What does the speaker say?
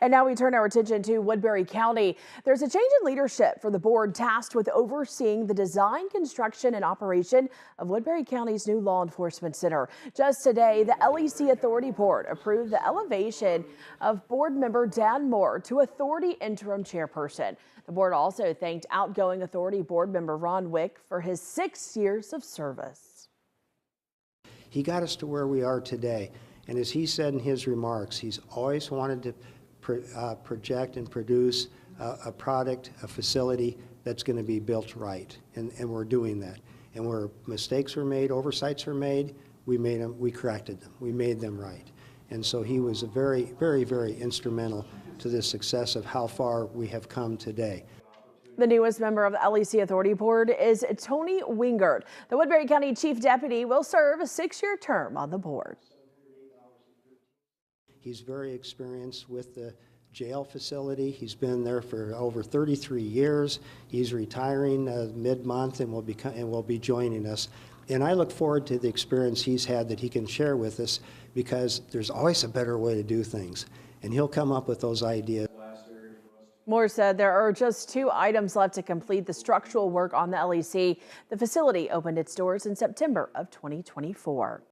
And now we turn our attention to Woodbury County. There's a change in leadership for the board tasked with overseeing the design, construction, and operation of Woodbury County's new law enforcement center. Just today, the LEC Authority Board approved the elevation of board member Dan Moore to Authority interim chairperson. The board also thanked outgoing Authority board member Ron Wick for his 6 years of service. He got us to where we are today. And as he said in his remarks, he's always wanted to project and produce a product, a facility that's going to be built right. And we're doing that. And where mistakes were made, oversights were made, we corrected them. We made them right. And so he was very, very instrumental to the success of how far we have come today. The newest member of the LEC Authority Board is Tony Wingard. The Woodbury County Chief Deputy will serve a 6-year term on the board. He's very experienced with the jail facility. He's been there for over 33 years. He's retiring mid-month and will be joining us. And I look forward to the experience he's had that he can share with us, because there's always a better way to do things. And he'll come up with those ideas. Moore said there are just 2 items left to complete the structural work on the LEC. The facility opened its doors in September of 2024.